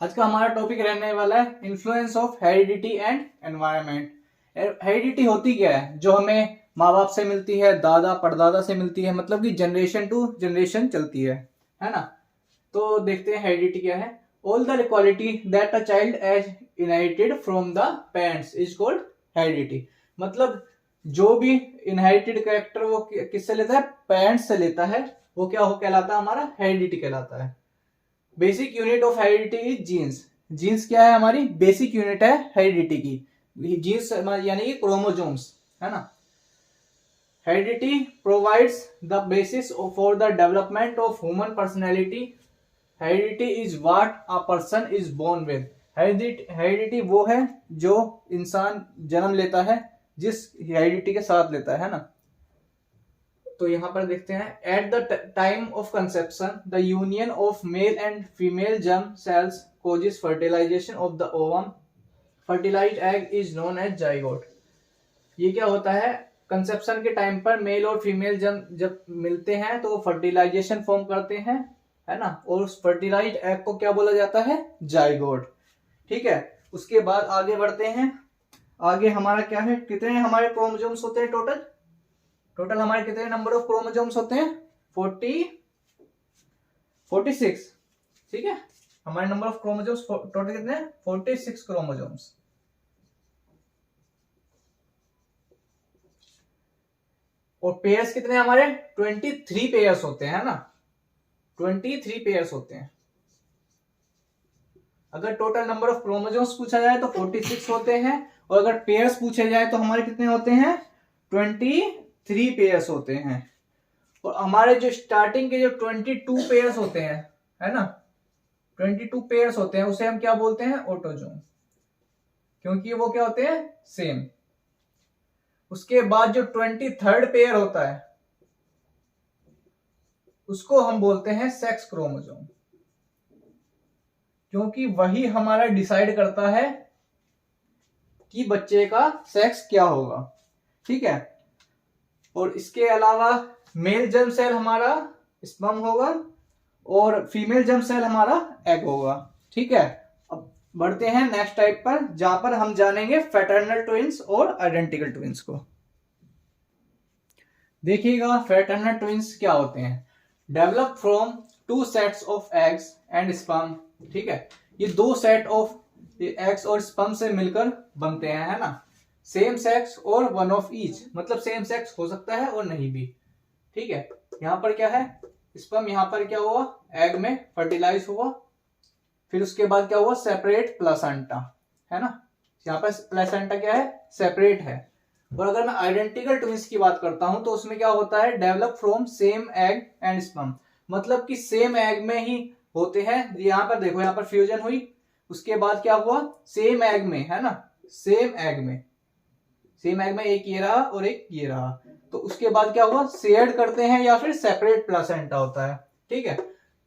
आज का हमारा टॉपिक रहने वाला है influence of heredity and environment. Heredity होती क्या है? जो हमें माँ बाप से मिलती है, दादा परदादा से मिलती है, मतलब कि जनरेशन टू जनरेशन चलती है ना। तो देखते हैं हेरिडिटी क्या है। All the quality that a child as inherited from the parents is called heredity. मतलब जो भी इनहेरिटेड कैरेक्टर वो किससे लेता है? पेरेंट्स से लेता है। वो क्या हो कहलाता है? हमारा हेरिडिटी कहलाता है। Basic unit of heredity is genes. Genes क्या है? हमारी बेसिक यूनिट है हेरिडिटी की। जीन्स यानी कि क्रोमोजोम्स, है ना। Heredity provides the basis for the development of human personality. Heredity is what a person is born with. Heredity वो है जो इंसान जन्म लेता है, जिस हेरिडिटी के साथ लेता है ना। तो यहां पर देखते हैं, at the time of conception the union of male and female germ cells causes fertilization of the ovum. Fertilized egg is known as zygote. ये क्या होता है? कंसेप्शन के टाइम पर मेल और फीमेल जब मिलते हैं तो वो फर्टिलाइजेशन फॉर्म करते हैं, है ना। और उस फर्टिलाइज्ड एग को क्या बोला जाता है? जाइगोट। ठीक है। उसके बाद आगे बढ़ते हैं। आगे हमारा क्या है? कितने हमारे क्रोमोसोम्स होते हैं टोटल? टोटल हमारे कितने नंबर ऑफ क्रोमोसोम्स होते हैं? 46। ठीक है। हमारे नंबर ऑफ क्रोमोसोम्स टोटल कितने हैं? 46 क्रोमोसोम्स। और पेयर्स कितने हमारे? 23 पेयर्स होते हैं, है ना। 23 पेयर्स होते हैं। अगर टोटल नंबर ऑफ क्रोमोसोम्स पूछा जाए तो 46 होते हैं, और अगर पेयर्स पूछे जाए तो हमारे कितने होते हैं? 23 पेयर्स होते हैं। और हमारे जो स्टार्टिंग के जो 22 पेयर्स होते हैं, है ना, 22 पेयर्स होते हैं, उसे हम क्या बोलते हैं? ऑटोजोम। क्योंकि वो क्या होते हैं? सेम। उसके बाद जो 23rd पेयर होता है उसको हम बोलते हैं सेक्स क्रोमोसोम, क्योंकि वही हमारा डिसाइड करता है कि बच्चे का सेक्स क्या होगा। ठीक है। और इसके अलावा मेल जर्म सेल हमारा स्पर्म होगा और फीमेल जर्म सेल हमारा एग होगा। ठीक है। अब बढ़ते हैं नेक्स्ट टाइप पर, जहां पर हम जानेंगे फ्रेटर्नल ट्विंस और आइडेंटिकल ट्विंस को। देखिएगा, फ्रेटर्नल ट्विंस क्या होते हैं? Develop from 2 sets of eggs and sperm. ठीक है। ये 2 सेट ऑफ एग्स और स्पर्म से मिलकर बनते हैं, है ना। सेम सेक्स और वन ऑफ ईच, मतलब सेम सेक्स हो सकता है और नहीं भी। ठीक है। यहां पर क्या है? स्पर्म यहां पर क्या हुआ? एग में फर्टिलाइज हुआ, फिर उसके बाद क्या हुआ? सेपरेट प्लासेंटा, है ना। यहां पर प्लासेंटा क्या है? सेपरेट है। और अगर मैं आइडेंटिकल ट्विंस की बात करता हूं तो उसमें क्या होता है? Develop from same egg and sperm, मतलब कि सेम एग में ही होते हैं। यहां पर देखो, यहां पर फ्यूजन हुई, उसके बाद क्या हुआ? सेम एग में, है ना, सेम एग में एक ये रहा और एक ये रहा। तो उसके बाद क्या हुआ? शेयर्ड करते हैं या फिर सेपरेट प्लासेंटा होता है। ठीक है।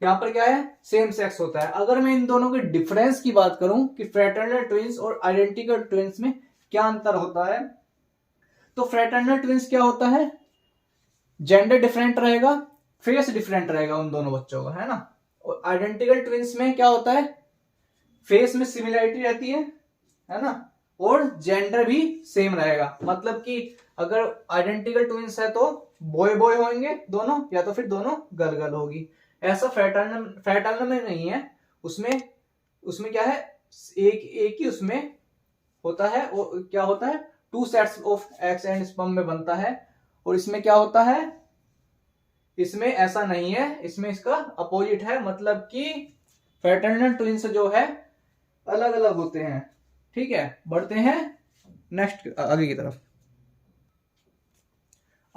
यहां पर क्या है? सेम सेक्स होता है। अगर मैं इन दोनों के डिफरेंस की बात करूं कि फ्रेटर्नल ट्विंस और आइडेंटिकल ट्विंस में क्या अंतर होता है, तो फ्रेटर्नल ट्विंस क्या होता है? जेंडर डिफरेंट रहेगा, फेस डिफरेंट रहेगा उन दोनों बच्चों का, है ना। और आइडेंटिकल ट्विंस में क्या होता है? फेस में सिमिलरिटी रहती है ना, और जेंडर भी सेम रहेगा। मतलब कि अगर आइडेंटिकल ट्विंस है तो बॉय बॉय होंगे दोनों, या तो फिर दोनों गर्ल गर्ल होगी। ऐसा फ्रेटर्नल में नहीं है। उसमें क्या है? एक ही उसमें होता है। और क्या होता है? 2 sets of eggs and sperm में बनता है। और इसमें क्या होता है? इसमें ऐसा नहीं है, इसमें इसका अपोजिट है। मतलब कि फ्रेटर्नल ट्विंस जो है अलग अलग होते हैं। ठीक है। बढ़ते हैं नेक्स्ट आगे की तरफ।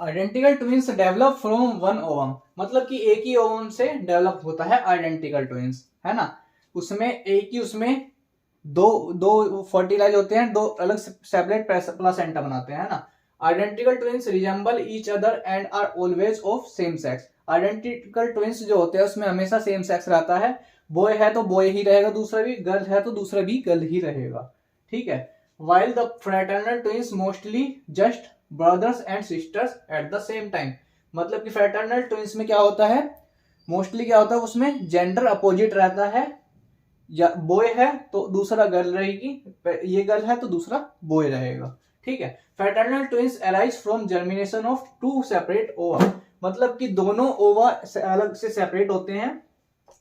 Identical twins develop from one ovum, मतलब कि एक ही ओवम से डेवलप होता है आइडेंटिकल ट्विंस, है ना। उसमें एक ही उसमें दो फर्टिलाइज होते हैं, 2 अलग सेपरेट प्लासेंटा बनाते हैं, है ना। Identical twins resemble each other and are always of same sex. Identical twins जो होते हैं उसमें हमेशा सेम सेक्स रहता है। बॉय है तो बॉय ही रहेगा, दूसरा भी गर्ल है तो दूसरा भी गर्ल ही रहेगा। ठीक है। While the fraternal twins mostly just brothers and sisters at the same time, मतलब कि फ्रेटर्नल ट्विंस में क्या होता है? मोस्टली क्या होता है? उसमें जेंडर अपोजिट रहता है, या बॉय है तो दूसरा गर्ल रहेगी, ये गर्ल है तो दूसरा बॉय रहेगा। ठीक है। Fraternal twins arise from germination of two separate ova, मतलब कि दोनों ओवा से अलग से सेपरेट होते हैं,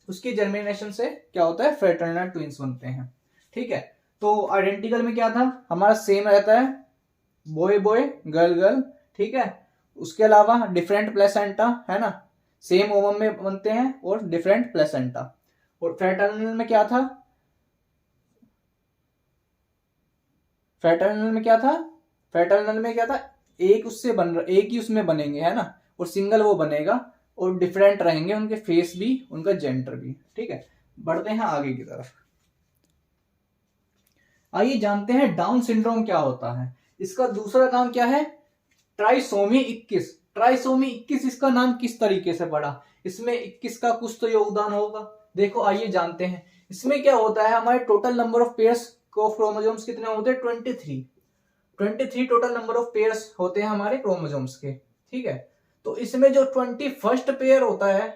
उसकी जर्मिनेशन से क्या होता है, फ्रेटर्नल ट्विंस बनते हैं। ठीक है। तो आइडेंटिकल में क्या था हमारा, सेम रहता है, बॉय बॉय गर्ल गर्ल। ठीक है। उसके अलावा डिफरेंट प्लेसेंटा है ना, सेम ओवम में बनते हैं और डिफरेंट प्लेसेंटा। और फ्रेटर्नल में क्या था, फ्रेटर्नल में क्या था, फ्रेटर्नल में क्या था, एक उससे बन रहा, एक ही उसमें बनेंगे है ना, और सिंगल वो बनेगा, और डिफरेंट रहेंगे उनके फेस भी, उनका जेंडर भी। ठीक है। बढ़ते हैं आगे की तरफ। आइए जानते हैं डाउन सिंड्रोम क्या होता है। इसका दूसरा नाम क्या है, ट्राइसोमी 21। ट्राइसोमी 21 इसका नाम किस तरीके से पड़ा, इसमें 21 का कुछ तो योगदान होगा। देखो आइए जानते हैं। इसमें क्या होता है, हमारे total number of pairs of chromosomes कितने होते हैं, 23 टोटल नंबर ऑफ पेयर्स होते हैं हमारे क्रोमोसोम्स के। ठीक है। तो इसमें जो 21st पेयर होता है,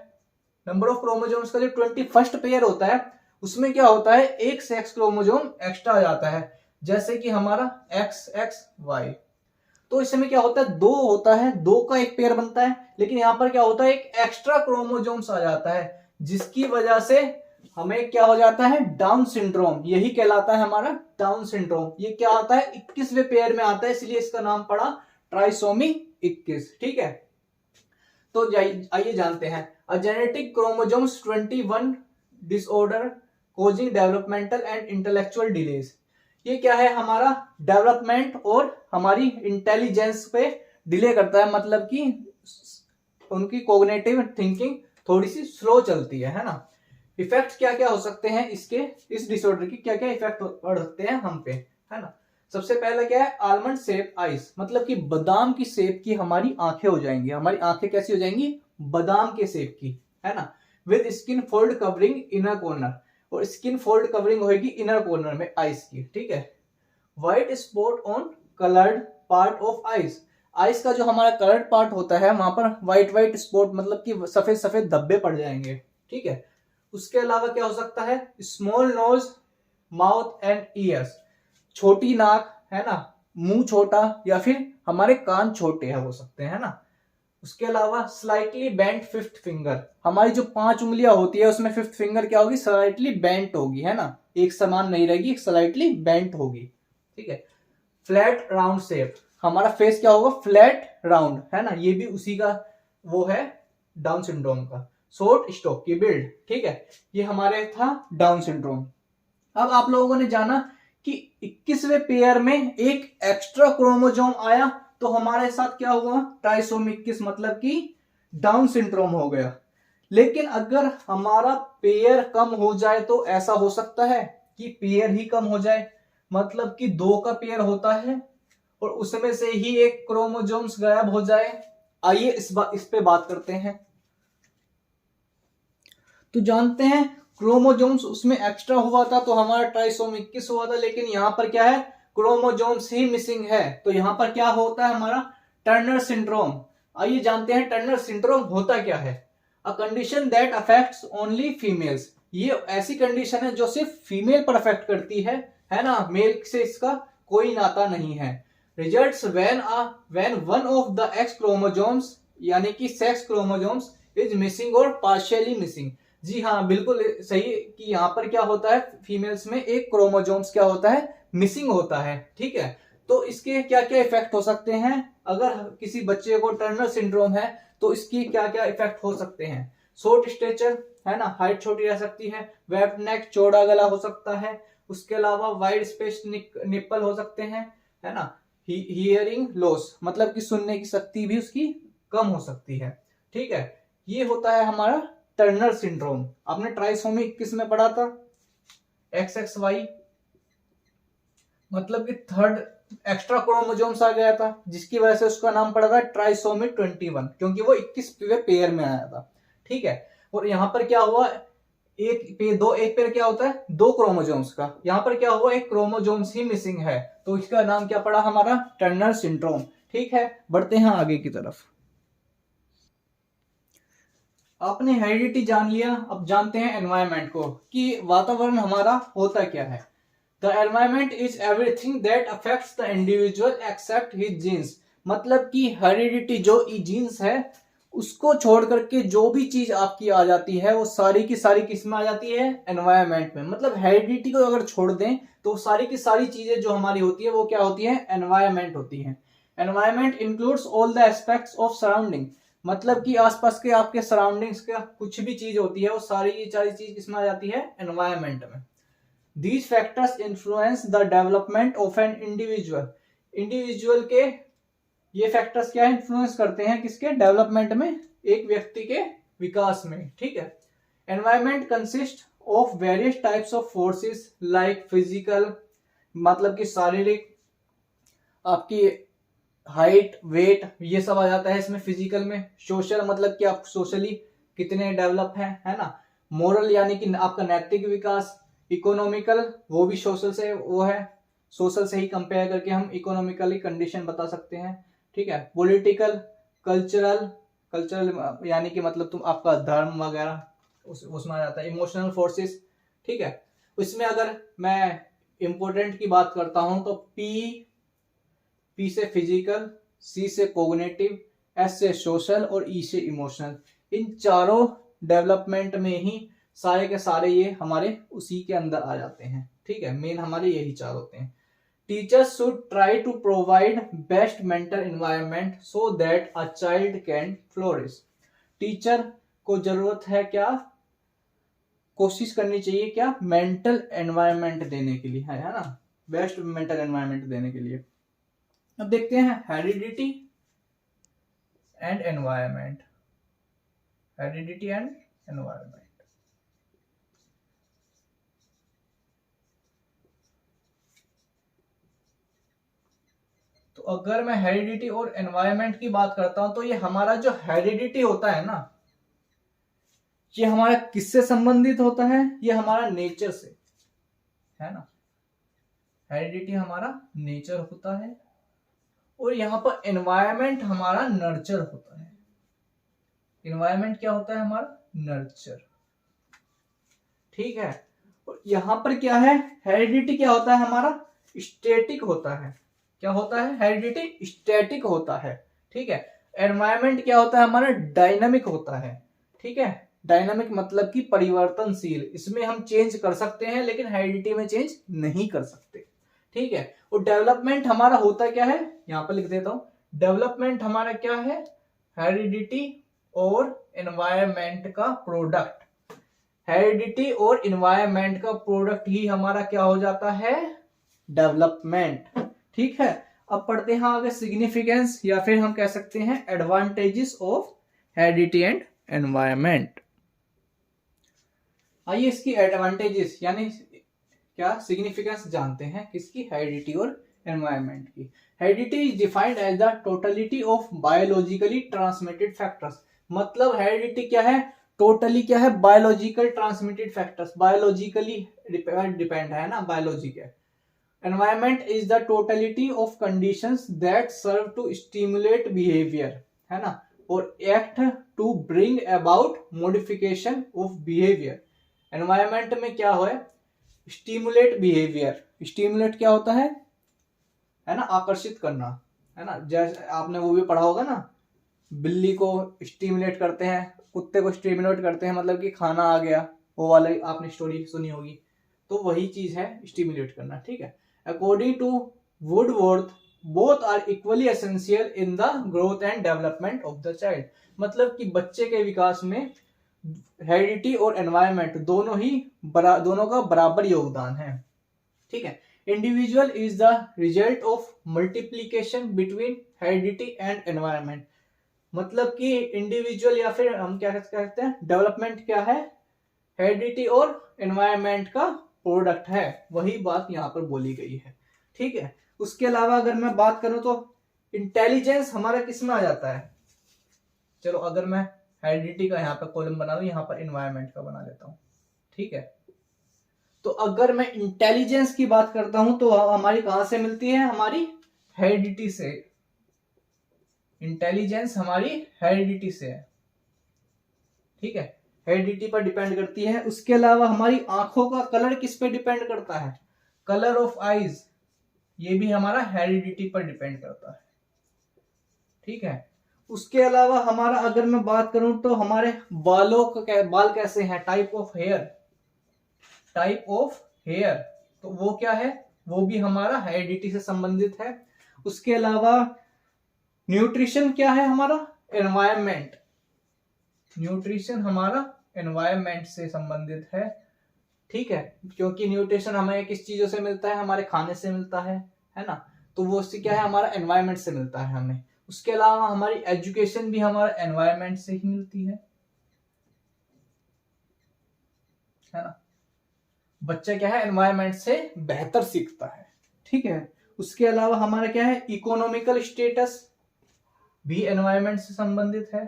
नंबर ऑफ क्रोमोसोम्स का जो 21st पेयर होता है, उसमें क्या होता है, एक सेक्स क्रोमोसोम एक्स्ट्रा आ जाता है, जैसे कि हमारा XXY। तो इसमें क्या होता है, दो होता है, दो का एक पेयर बनता है, लेकिन यहां पर क्या होता है, एक एक्स्ट्रा क्रोमोसोम्स आ जाता है, जिसकी वजह से हमें क्या हो जाता है, डाउन सिंड्रोम। यही कहलाता है हमारा डाउन सिंड्रोम। ये क्या आता है, 21वें पेयर में आता है, इसलिए इसका नाम पड़ा ट्राइसोमी 21। ठीक है। तो आइए जानते हैं, a genetic chromosomes 21 disorder causing developmental and intellectual delays. ये क्या है, हमारा डेवलपमेंट और हमारी इंटेलिजेंस पे डिले करता है, मतलब कि उनकी कोग्निटिव थिंकिंग थोड़ी सी स्लो चलती है ना। इफेक्ट क्या क्या हो सकते हैं इसके, इस डिसऑर्डर की क्या क्या इफेक्ट पड़ सकते हैं हम पे, है ना। सबसे पहला क्या है, आलमंड शेप आइज, मतलब कि बादाम की शेप की हमारी आंखें हो जाएंगी। हमारी आंखें कैसी हो जाएंगी, बादाम के शेप की, है ना। With skin fold covering inner corner, और स्किन फोल्ड कवरिंग होगी इनर कॉर्नर में आइज की। ठीक है। White spot on coloured part of eyes, eyes का जो हमारा कलर्ड पार्ट होता है वहां पर व्हाइट व्हाइट स्पॉट, मतलब कि सफेद सफेद धब्बे पड़ जाएंगे। ठीक है। उसके अलावा क्या हो सकता है, small nose mouth and years, छोटी नाक है ना, मुंह छोटा, या फिर हमारे कान छोटे हो सकते हैं ना। उसके अलावा स्लाइटली बेंट फिफ्थ फिंगर, हमारी जो 5 उंगलियां होती है उसमें फिफ्थ फिंगर क्या होगी, स्लाइटली बेंट होगी, है ना, एक समान नहीं रहेगी, स्लाइटली बेंट होगी। ठीक है। फ्लैट राउंड शेप, हमारा फेस क्या होगा, फ्लैट राउंड, है ना, ये भी उसी का वो है, डाउन सिंड्रोम का। शॉर्ट स्टॉक की बिल्ड। ठीक है। ये हमारे था डाउन सिंड्रोम। अब आप लोगों ने जाना कि 21वें पेयर में एक एक्स्ट्रा क्रोमोसोम आया, तो हमारे साथ क्या हुआ, ट्राइसोमी 21, मतलब कि डाउन सिंड्रोम हो गया। लेकिन अगर हमारा पेयर कम हो जाए तो ऐसा हो सकता है कि पेयर ही कम हो जाए, मतलब कि 2 का पेयर होता है और उसमें से ही एक क्रोमोसोम्स गायब हो जाए। आइए इस पे बात करते हैं। तो जानते हैं क्रोमोसोम्स उसमें एक्स्ट्रा हुआ था तो हमारा ट्राइसोमी 21 हुआ था, लेकिन यहां पर क्या है, क्रोमोसोम्स ही मिसिंग है, तो यहां पर क्या होता है हमारा, टर्नर सिंड्रोम। आइए जानते हैं टर्नर सिंड्रोम होता क्या है। A condition that affects only females, ये ऐसी कंडीशन है जो सिर्फ फीमेल पर अफेक्ट करती है ना, मेल से इसका कोई नाता नहीं है। Results when one of the x chromosomes, यानी कि सेक्स क्रोमोसोम्स इज मिसिंग और पार्शियली मिसिंग। जी हाँ, बिल्कुल सही कि यहाँ पर क्या होता है, फीमेल्स में एक क्रोमोसोम्स क्या होता है, मिसिंग होता है। ठीक है। तो इसके क्या क्या इफेक्ट हो सकते हैं, अगर किसी बच्चे को टर्नर सिंड्रोम है तो इसकी क्या क्या इफेक्ट हो सकते हैं। शॉर्ट स्टेचर, है ना, हाइट छोटी रह सकती है। वेब नेक, चौड़ा गला हो सकता है। उसके अलावा वाइड स्पेस निप्पल हो सकते हैं, है ना। हियरिंग लॉस, मतलब कि सुनने की शक्ति भी उसकी कम हो सकती है। ठीक है। ये होता है हमारा टर्नर सिंड्रोम। आपने ट्राइसोमी 21 में पढ़ा था, XXY, मतलब कि थर्ड एक्स्ट्रा क्रोमोसोम्स आ गया था, जिसकी वजह से उसका नाम पड़ा था ट्राइसोमी 21, क्योंकि वो 21वें पेयर में आया था। ठीक है। और यहां पर क्या हुआ, एक पेयर क्या होता है, 2 क्रोमोसोम्स का, यहां पर क्या हुआ, एक क्रोमोसोम्स ही मिसिंग है, तो इसका नाम क्या पड़ा हमारा, टर्नर सिंड्रोम। ठीक है। बढ़ते हैं आगे की तरफ। आपने हेरिडिटी जान लिया, अब जानते हैं एनवायरमेंट को कि वातावरण हमारा होता क्या है। The environment is everything that affects the individual except his genes. मतलब कि हेरिडिटी जो जीन्स है उसको छोड़ करके जो भी चीज आपकी आ जाती है वो सारी की सारी किस में आ जाती है, एनवायरमेंट में। मतलब हेरिडिटी को अगर छोड़ दें तो सारी की सारी चीजें जो हमारी होती है वो क्या होती है, एनवायरमेंट होती है। Environment includes all the aspects of surrounding. मतलब कि आसपास के आपके सराउंडिंग्स का कुछ भी चीज होती है वो सारी की सारी चीज किसमें आ जाती है, एनवायरमेंट में। These factors influence the development of an individual। Individual के ये फैक्टर्स क्या इन्फ्लुएंस करते हैं, किसके, डेवलपमेंट में, एक व्यक्ति के विकास में। ठीक है। Environment consist of various types of forces like physical, मतलब कि शारीरिक, आपकी हाइट वेट ये सब आ जाता है इसमें फिजिकल में। सोशल, मतलब कि आप सोशली कितने डेवलप हैं, है ना। मोरल यानी कि आपका नैतिक विकास। इकोनॉमिकल, वो भी सोशल से वो है, सोशल से ही कंपेयर करके हम इकोनॉमिकली कंडीशन बता सकते हैं। ठीक है। पॉलिटिकल, कल्चरल यानी कि मतलब तुम आपका धर्म वगैरह उसमें आ जाता है। इमोशनल फोर्सेस, ठीक है। उसमें अगर मैं इंपॉर्टेंट की बात करता हूं तो पी से फिजिकल, सी से कोग्निटिव, एस से सोशल और ई से इमोशनल। इन चारों डेवलपमेंट में ही सारे के सारे ये हमारे उसी के अंदर आ जाते हैं। ठीक है। मेन हमारे यही चार होते हैं। Teachers should try to provide best mental environment so that a child can flourish. Teacher को जरूरत है क्या, कोशिश करनी चाहिए क्या, मेंटल एनवायरनमेंट देने के लिए, है ना, बेस्ट मेंटल एनवायरनमेंट देने के लिए। अब देखते हैं heredity and environment. Heredity and environment. तो अगर मैं हेरिडिटी और एनवायरनमेंट की बात करता हूं तो ये हमारा जो हेरिडिटी होता है ना, ये हमारा किससे संबंधित होता है, ये हमारा नेचर से, है ना। हेरिडिटी हमारा नेचर होता है और यहाँ पर एनवायरनमेंट हमारा नर्चर होता है। एनवायरनमेंट क्या होता है हमारा, नर्चर। ठीक है। और यहां पर क्या है, हेरिडिटी क्या होता है हमारा, स्टैटिक होता है। क्या होता है, हेरिडिटी स्टैटिक होता है। ठीक है। एनवायरनमेंट क्या होता है हमारा, डायनामिक होता है। ठीक है। डायनामिक मतलब कि परिवर्तनशील, इसमें हम चेंज कर सकते हैं लेकिन हेरिडिटी में चेंज नहीं कर सकते। ठीक है। और डेवलपमेंट हमारा होता क्या है, यहां पर लिख देता हूं। डेवलपमेंट हमारा क्या है, हेरिडिटी और एनवायरनमेंट का प्रोडक्ट। हेरिडिटी और एनवायरनमेंट का प्रोडक्ट ही हमारा क्या हो जाता है, डेवलपमेंट। ठीक है। अब पढ़ते हैं आगे सिग्निफिकेंस या फिर हम कह सकते हैं advantages of heredity and environment. आइए इसकी एडवांटेजेस यानी क्या सिग्निफिकेंस जानते हैं किसकी, हेरिडिटी और एनवायरनमेंट की। Heredity is defined as the totality of biologically transmitted factors. मतलब हेरिडिटी क्या है, टोटली क्या है, biological transmitted factors, biologically depend है ना, बायोलॉजी के। Environment is the totality of conditions that serve to stimulate behaviour, है ना, और act to bring about modification of behaviour. Environment में क्या हो, स्टिमुलेट बिहेवियर। स्टिमुलेट क्या होता है ना, आकर्षित करना, है ना। जैसे आपने वो भी पढ़ा होगा ना, बिल्ली को स्टिमुलेट करते हैं, कुत्ते को स्टिमुलेट करते हैं, मतलब कि खाना आ गया, वो वाला आपने स्टोरी सुनी होगी। तो वही चीज है स्टिमुलेट करना। ठीक है। According to Woodworth both are equally essential in the growth and development of the child. मतलब कि बच्चे के विकास में हेरिडिटी और एनवायरनमेंट दोनों का बराबर योगदान है। ठीक है। Individual is the result of multiplication between heredity and environment. मतलब कि इंडिविजुअल या फिर हम क्या कहते हैं, डेवलपमेंट क्या है, हेरिडिटी और एनवायरनमेंट का प्रोडक्ट है। वही बात यहां पर बोली गई है। ठीक है। उसके अलावा अगर मैं बात करूं तो इंटेलिजेंस हमारा किस में आ जाता है। चलो अगर मैं हेरिडिटी का यहाँ पर कॉलम बना दूं, यहाँ पर एनवायरनमेंट का बना लेता हूं। ठीक है। तो अगर मैं इंटेलिजेंस की बात करता हूं तो हमारी कहां से मिलती है, हमारी हेरिडिटी से। इंटेलिजेंस हमारी हेरिडिटी से है। ठीक है, हेरिडिटी पर डिपेंड करती है। उसके अलावा हमारी आंखों का कलर किस पे डिपेंड करता है, कलर ऑफ आईज, ये भी हमारा हेरिडिटी पर डिपेंड करता है। ठीक है, उसके अलावा हमारा अगर मैं बात करूं तो हमारे बालों का बाल कैसे हैं, type of hair, type of hair, तो वो क्या है, वो भी हमारा हेरिडिटी से संबंधित है। उसके अलावा न्यूट्रिशन क्या है हमारा, एनवायरमेंट, न्यूट्रिशन हमारा एनवायरमेंट से संबंधित है। ठीक है, क्योंकि न्यूट्रिशन हमें किस चीजों से मिलता है, हमारे खाने से मिलता है ना, तो वो उससे क्या है, हमारा एनवायरमेंट से मिलता है हमें। उसके अलावा हमारी एजुकेशन भी हमारा एनवायरमेंट से ही मिलती है ना, बच्चा क्या है, एनवायरमेंट से बेहतर सीखता है। ठीक है, उसके अलावा हमारा क्या है, इकोनॉमिकल स्टेटस भी एनवायरमेंट से संबंधित है,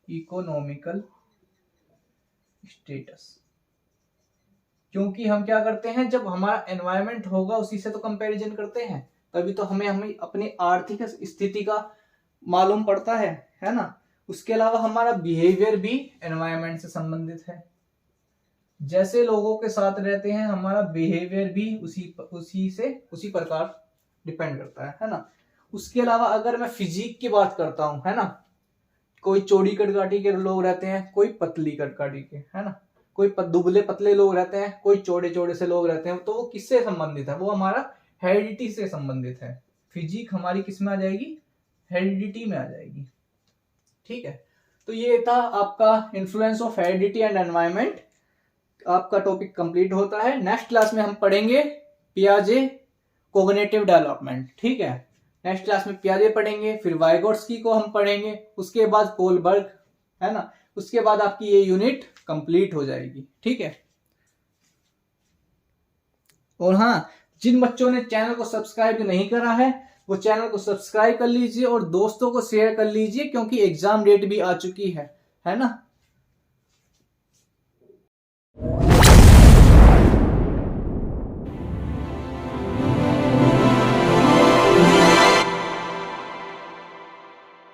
इकोनॉमिकल स्टेटस, क्योंकि हम क्या करते हैं, जब हमारा एनवायरमेंट होगा उसी से तो कंपैरिजन करते हैं, तभी तो हमें अपनी आर्थिक स्थिति का मालूम पड़ता है ना। उसके अलावा हमारा बिहेवियर भी एनवायरमेंट से संबंधित है, जैसे लोगों के साथ रहते हैं हमारा बिहेवियर भी उसी प्रकार डिपेंड करता है ना। उसके अलावा अगर मैं फिजिक की बात करता हूं, है ना, कोई चौड़ी कदकाठी के लोग रहते हैं, कोई पतली कदकाठी के, है ना, कोई दुबले पतले लोग रहते हैं, कोई चौड़े चौड़े से लोग रहते हैं, तो वो किससे संबंधित है, वो हमारा हेरिडिटी से संबंधित है। फिजिक हमारी किस में आ जाएगी, हेरिडिटी में आ जाएगी। ठीक है, तो ये था आपका influence of heredity and environment. आपका टॉपिक कंप्लीट होता है। नेक्स्ट क्लास में हम पढ़ेंगे पियाजे कोग्निटिव डेवलपमेंट। ठीक है, नेक्स्ट क्लास में पियाजे पढ़ेंगे, फिर वाइगोट्स्की को हम पढ़ेंगे, उसके बाद कोलबर्ग, है ना, उसके बाद आपकी ये यूनिट कंप्लीट हो जाएगी। ठीक है, और हाँ, जिन बच्चों ने चैनल को सब्सक्राइब नहीं करा है वो चैनल को सब्सक्राइब कर लीजिए और दोस्तों को शेयर कर लीजिए, क्योंकि एग्जाम डेट भी आ चुकी है ना।